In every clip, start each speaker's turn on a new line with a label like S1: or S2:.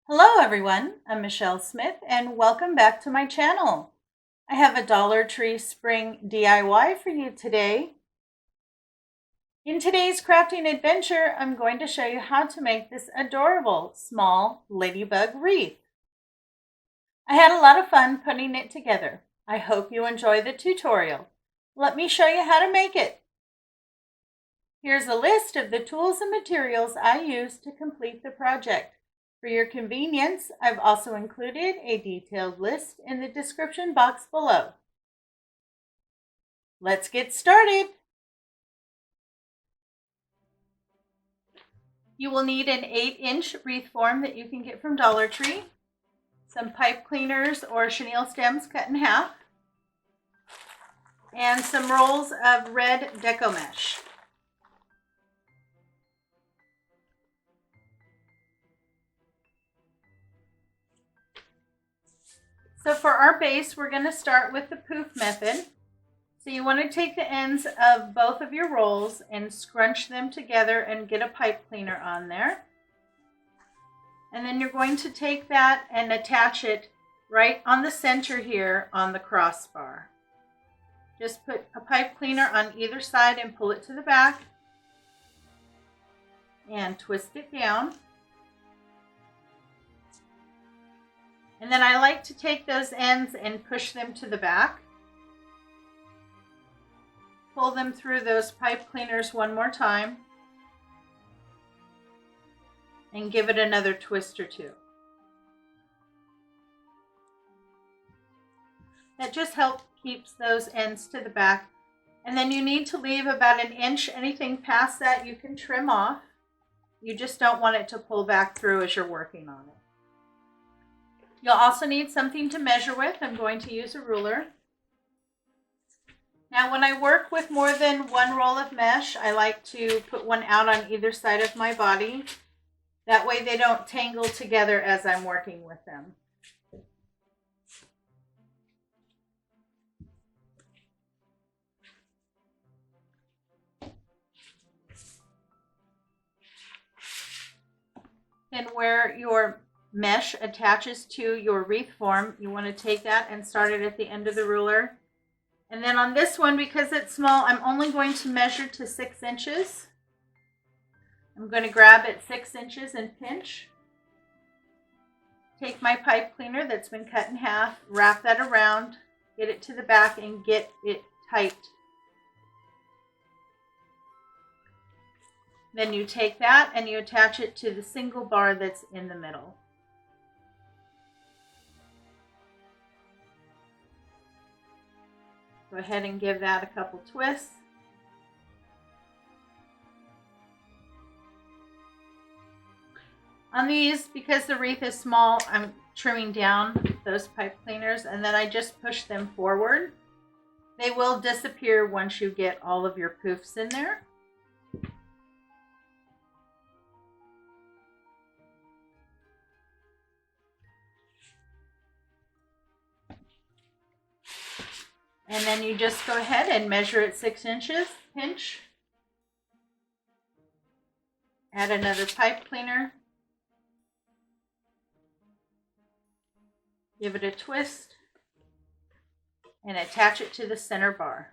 S1: Hello everyone, I'm Michelle Smith and welcome back to my channel. I have a Dollar Tree Spring DIY for you today. In today's crafting adventure, I'm going to show you how to make this adorable small ladybug wreath. I had a lot of fun putting it together. I hope you enjoy the tutorial. Let me show you how to make it. Here's a list of the tools and materials I used to complete the project. For your convenience, I've also included a detailed list in the description box below. Let's get started. You will need an 8-inch wreath form that you can get from Dollar Tree, some pipe cleaners or chenille stems cut in half, and some rolls of red deco mesh. So for our base, we're going to start with the poof method. So you want to take the ends of both of your rolls and scrunch them together and get a pipe cleaner on there. And then you're going to take that and attach it right on the center here on the crossbar. Just put a pipe cleaner on either side and pull it to the back and twist it down. And then I like to take those ends and push them to the back. Pull them through those pipe cleaners one more time. And give it another twist or two. That just helps keeps those ends to the back. And then you need to leave about 1 inch. Anything past that you can trim off. You just don't want it to pull back through as you're working on it. You'll also need something to measure with. I'm going to use a ruler. Now when I work with more than one roll of mesh, I like to put one out on either side of my body. That way they don't tangle together as I'm working with them. And where your mesh attaches to your wreath form, you want to take that and start it at the end of the ruler. And then on this one, because it's small, I'm only going to measure to 6 inches. I'm going to grab it 6 inches and pinch. Take my pipe cleaner that's been cut in half, wrap that around, get it to the back and get it tight. Then you take that and you attach it to the single bar that's in the middle. Go ahead and give that a couple twists. On these, because the wreath is small, I'm trimming down those pipe cleaners and then I just push them forward. They will disappear once you get all of your poofs in there. And then you just go ahead and measure it 6 inches, pinch. Add another pipe cleaner. Give it a twist. And attach it to the center bar.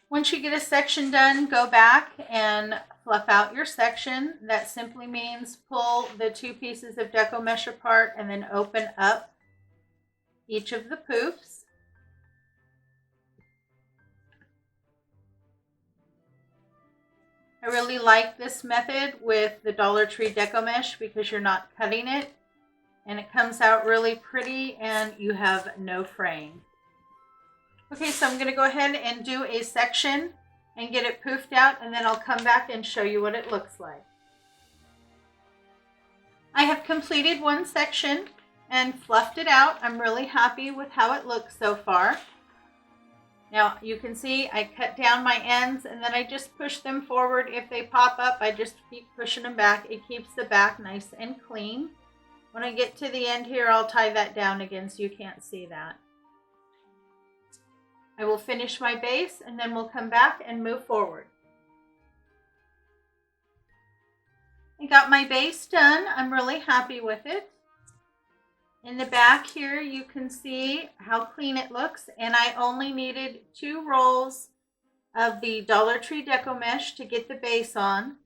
S1: Once you get a section done, go back and fluff out your section. That simply means pull the 2 pieces of deco mesh apart and then open up each of the poofs. I really like this method with the Dollar Tree deco mesh because you're not cutting it and it comes out really pretty and you have no fraying. Okay, so I'm going to go ahead and do a section and get it poofed out, and then I'll come back and show you what it looks like. I have completed one section. and fluffed it out. I'm really happy with how it looks so far. Now you can see I cut down my ends and then I just push them forward. If they pop up, I just keep pushing them back. It keeps the back nice and clean. When I get to the end here, I'll tie that down again so you can't see that. I will finish my base and then we'll come back and move forward. I got my base done. I'm really happy with it. In the back here, you can see how clean it looks, and I only needed 2 rolls of the Dollar Tree deco mesh to get the base on,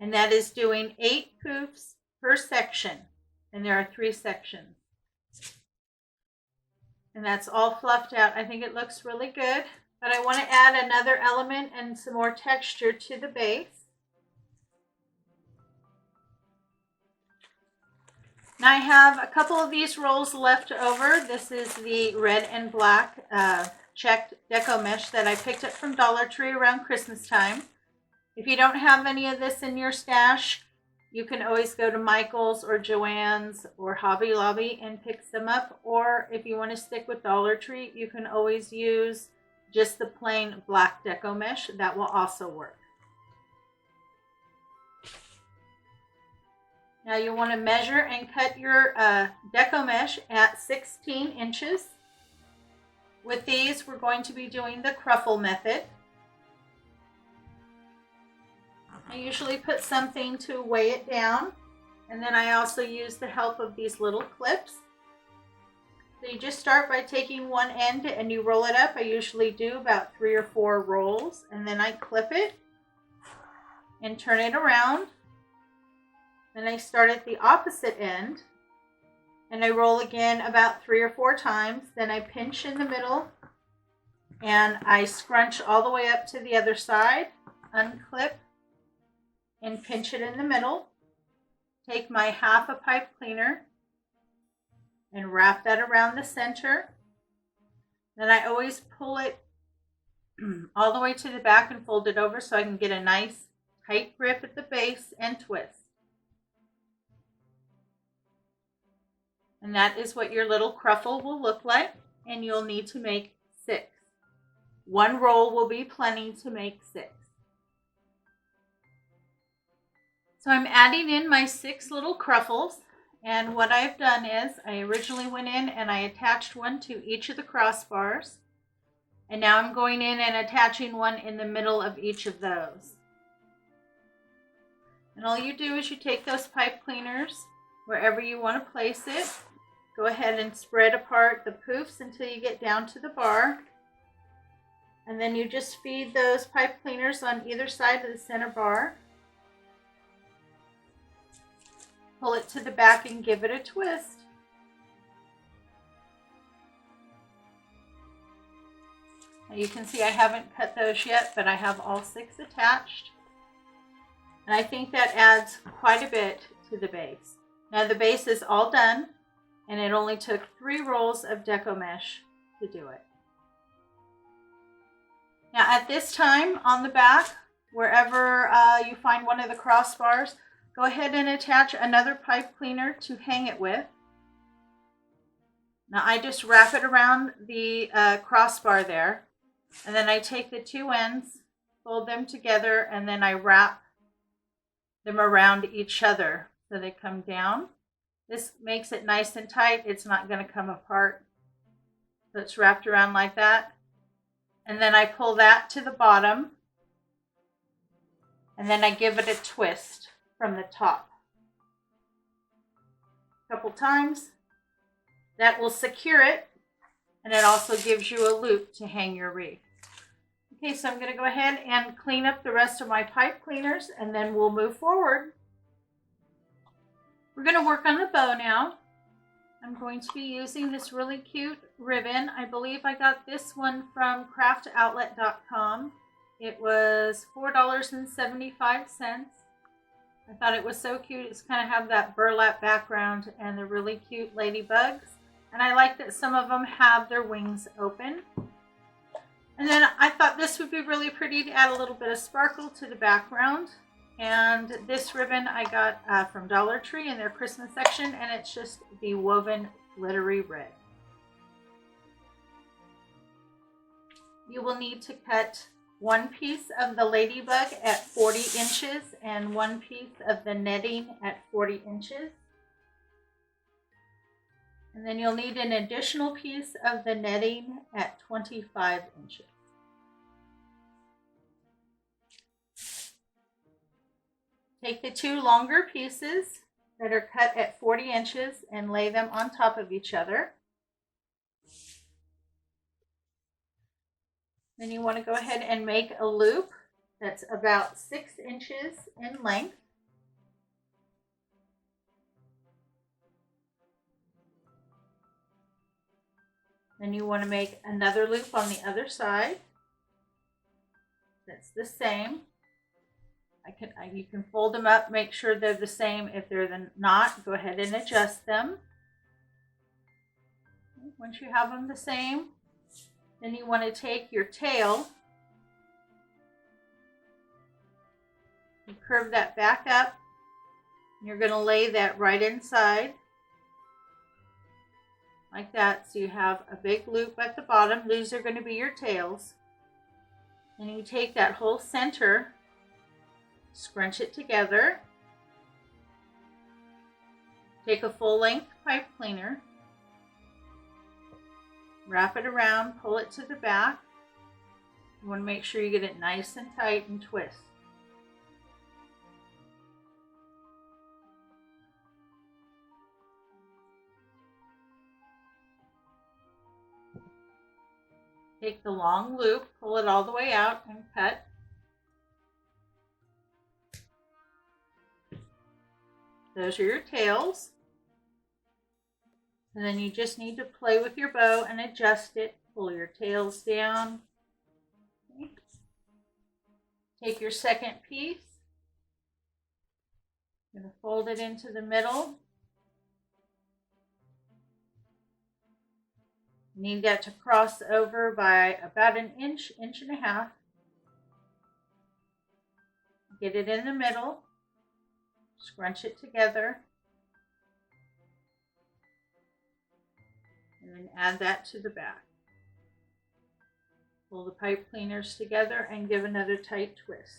S1: and that is doing 8 poofs per section, and there are 3 sections. And that's all fluffed out. I think it looks really good, but I want to add another element and some more texture to the base. Now I have a couple of these rolls left over. This is the red and black checked deco mesh that I picked up from Dollar Tree around Christmas time. If you don't have any of this in your stash, you can always go to Michael's or Joann's or Hobby Lobby and pick some up. Or if you want to stick with Dollar Tree, you can always use just the plain black deco mesh. That will also work. Now you want to measure and cut your deco mesh at 16 inches. With these, we're going to be doing the cruffle method. I usually put something to weigh it down, and then I also use the help of these little clips. So you just start by taking one end and you roll it up. I usually do about 3 or 4 rolls, and then I clip it and turn it around. Then I start at the opposite end and I roll again about 3 or 4 times. Then I pinch in the middle and I scrunch all the way up to the other side, unclip and pinch it in the middle. Take my half a pipe cleaner and wrap that around the center. Then I always pull it all the way to the back and fold it over so I can get a nice tight grip at the base and twist. And that is what your little cruffle will look like, and you'll need to make 6. 1 roll will be plenty to make 6. So I'm adding in my 6 little cruffles, and what I've done is I originally went in and I attached one to each of the crossbars, and now I'm going in and attaching one in the middle of each of those. And all you do is you take those pipe cleaners wherever you want to place it. Go ahead and spread apart the poofs until you get down to the bar. And then you just feed those pipe cleaners on either side of the center bar. Pull it to the back and give it a twist. Now you can see I haven't cut those yet, but I have all 6 attached. And I think that adds quite a bit to the base. Now the base is all done, and it only took 3 rolls of deco mesh to do it. Now at this time on the back, wherever you find one of the crossbars, go ahead and attach another pipe cleaner to hang it with. Now I just wrap it around the crossbar there, and then I take the 2 ends, fold them together, and then I wrap them around each other so they come down. This makes it nice and tight. It's not going to come apart. So it's wrapped around like that. And then I pull that to the bottom. And then I give it a twist from the top. A couple times. That will secure it. And it also gives you a loop to hang your wreath. Okay, so I'm going to go ahead and clean up the rest of my pipe cleaners, and then we'll move forward. We're going to work on the bow now. I'm going to be using this really cute ribbon. I believe I got this one from craftoutlet.com. It was $4.75. I thought it was so cute. It's kind of have that burlap background and the really cute ladybugs. And I like that some of them have their wings open. And then I thought this would be really pretty to add a little bit of sparkle to the background. And this ribbon I got from Dollar Tree in their Christmas section, and it's just the woven glittery red. You will need to cut one piece of the ladybug at 40 inches and one piece of the netting at 40 inches. And then you'll need an additional piece of the netting at 25 inches. Take the two longer pieces that are cut at 40 inches and lay them on top of each other. Then you want to go ahead and make a loop that's about 6 inches in length. Then you want to make another loop on the other side that's the same. You can fold them up, make sure they're the same. If they're not, go ahead and adjust them. Once you have them the same, then you want to take your tail, you curve that back up, and you're going to lay that right inside like that, so you have a big loop at the bottom. These are going to be your tails. And you take that whole center, scrunch it together, take a full-length pipe cleaner, wrap it around, pull it to the back. You want to make sure you get it nice and tight and twist. Take the long loop, pull it all the way out and cut. Those are your tails. And then you just need to play with your bow and adjust it. Pull your tails down. Okay. Take your second piece. You're going to fold it into the middle. You need that to cross over by about an inch, inch and a half. Get it in the middle. Scrunch it together. And then add that to the back. Pull the pipe cleaners together and give another tight twist.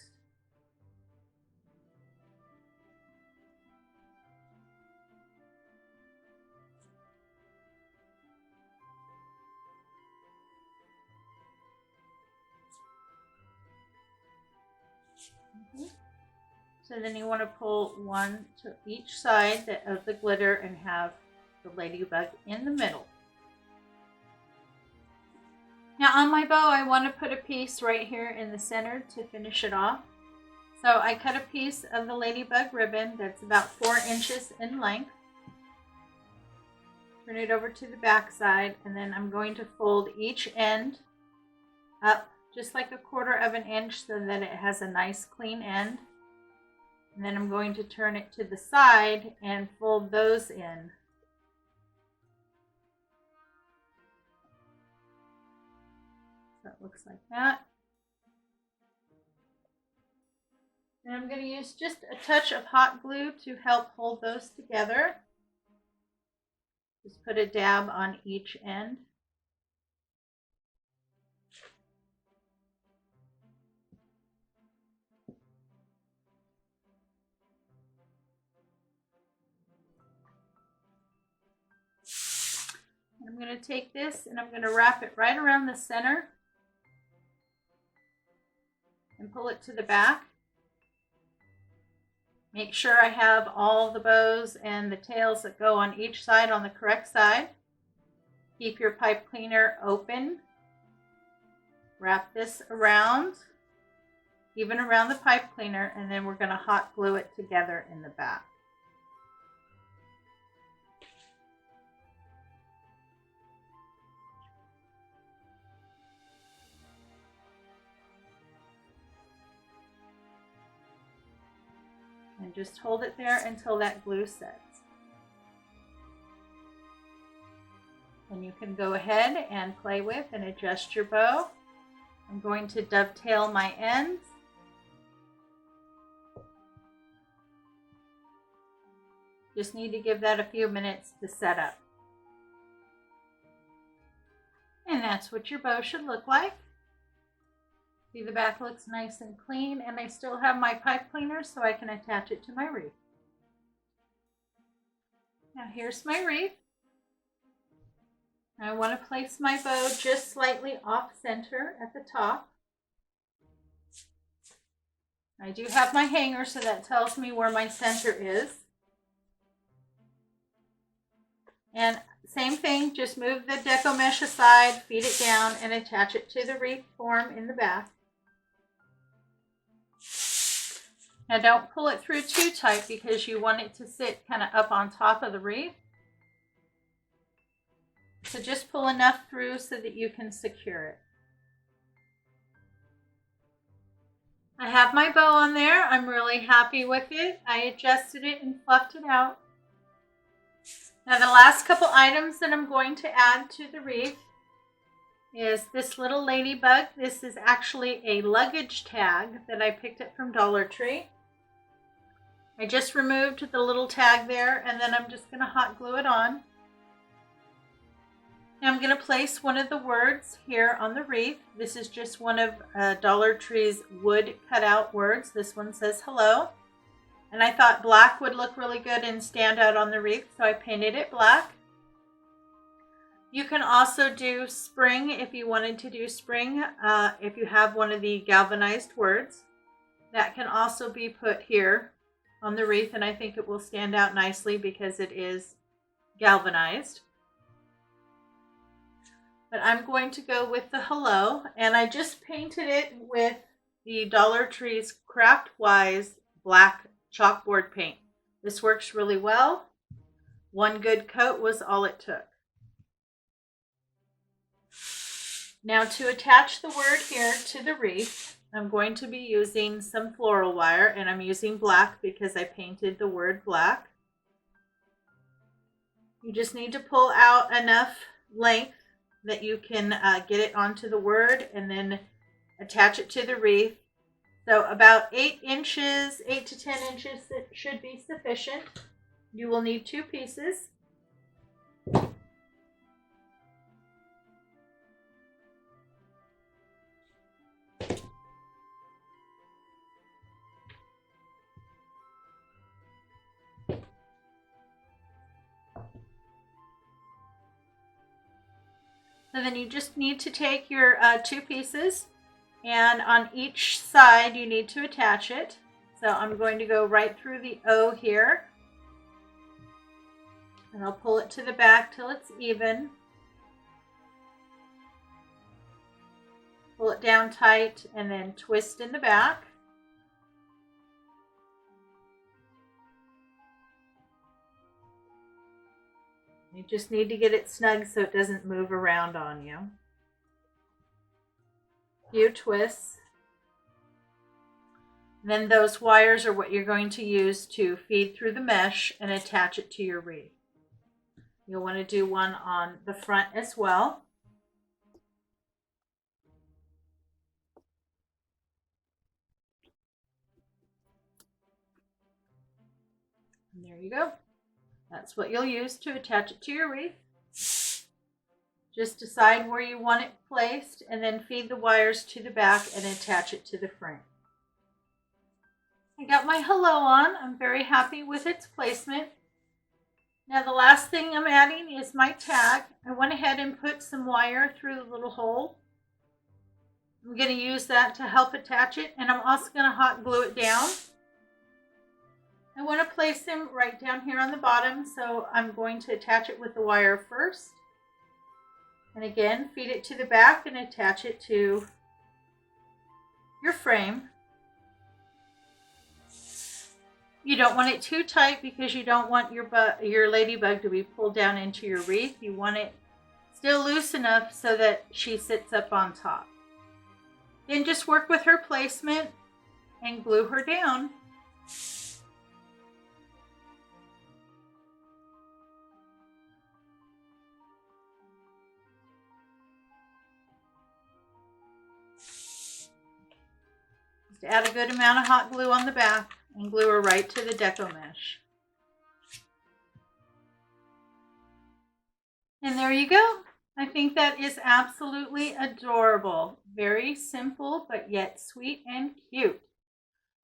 S1: So then you want to pull one to each side of the glitter and have the ladybug in the middle. Now on my bow, I want to put a piece right here in the center to finish it off. So I cut a piece of the ladybug ribbon that's about 4 inches in length. Turn it over to the back side, and then I'm going to fold each end up just like 1/4 of an inch so that it has a nice clean end. And then I'm going to turn it to the side and fold those in. So it looks like that. And I'm going to use just a touch of hot glue to help hold those together. Just put a dab on each end. I'm going to take this and I'm going to wrap it right around the center and pull it to the back. Make sure I have all the bows and the tails that go on each side on the correct side. Keep your pipe cleaner open. Wrap this around, even around the pipe cleaner, and then we're going to hot glue it together in the back. And just hold it there until that glue sets. And you can go ahead and play with and adjust your bow. I'm going to dovetail my ends. Just need to give that a few minutes to set up. and that's what your bow should look like. See, the back looks nice and clean, and I still have my pipe cleaner so I can attach it to my wreath. Now here's my wreath. I want to place my bow just slightly off center at the top. I do have my hanger, so that tells me where my center is. And same thing, just move the deco mesh aside, feed it down, and attach it to the wreath form in the back. Now don't pull it through too tight because you want it to sit kind of up on top of the wreath. So just pull enough through so that you can secure it. I have my bow on there. I'm really happy with it. I adjusted it and fluffed it out. Now the last couple items that I'm going to add to the wreath is this little ladybug. This is actually a luggage tag that I picked up from Dollar Tree. I just removed the little tag there, and then I'm just going to hot glue it on. Now I'm going to place one of the words here on the wreath. This is just one of Dollar Tree's wood cutout words. This one says hello. And I thought black would look really good and stand out on the wreath, so I painted it black. You can also do spring if you wanted to do spring. If you have one of the galvanized words, that can also be put here on the wreath, and I think it will stand out nicely because it is galvanized. But I'm going to go with the hello, and I just painted it with the Dollar Tree's Craft Wise black chalkboard paint. This works really well. One good coat was all it took. Now to attach the word here to the wreath, I'm going to be using some floral wire, and I'm using black because I painted the word black. You just need to pull out enough length that you can get it onto the word and then attach it to the wreath. So about 8 to 10 inches should be sufficient. You will need 2 pieces. So then you just need to take your 2 pieces, and on each side you need to attach it. So I'm going to go right through the O here, and I'll pull it to the back till it's even. Pull it down tight and then twist in the back. You just need to get it snug so it doesn't move around on you. Few twists. Then those wires are what you're going to use to feed through the mesh and attach it to your wreath. You'll want to do one on the front as well. And there you go. That's what you'll use to attach it to your wreath. Just decide where you want it placed and then feed the wires to the back and attach it to the frame. I got my hello on. I'm very happy with its placement. Now the last thing I'm adding is my tag. I went ahead and put some wire through the little hole. I'm going to use that to help attach it, and I'm also going to hot glue it down. I want to place them right down here on the bottom, so I'm going to attach it with the wire first. And again, feed it to the back and attach it to your frame. You don't want it too tight because you don't want your ladybug to be pulled down into your wreath. You want it still loose enough so that she sits up on top. Then just work with her placement and glue her down. Just add a good amount of hot glue on the back and glue her right to the deco mesh. And there you go. I think that is absolutely adorable. Very simple, but yet sweet and cute.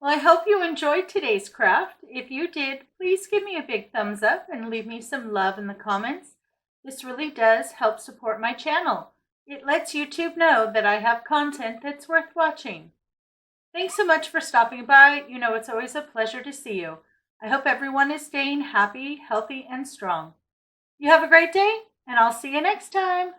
S1: Well, I hope you enjoyed today's craft. If you did, please give me a big thumbs up and leave me some love in the comments. This really does help support my channel. It lets YouTube know that I have content that's worth watching. Thanks so much for stopping by. You know it's always a pleasure to see you. I hope everyone is staying happy, healthy, and strong. You have a great day, and I'll see you next time.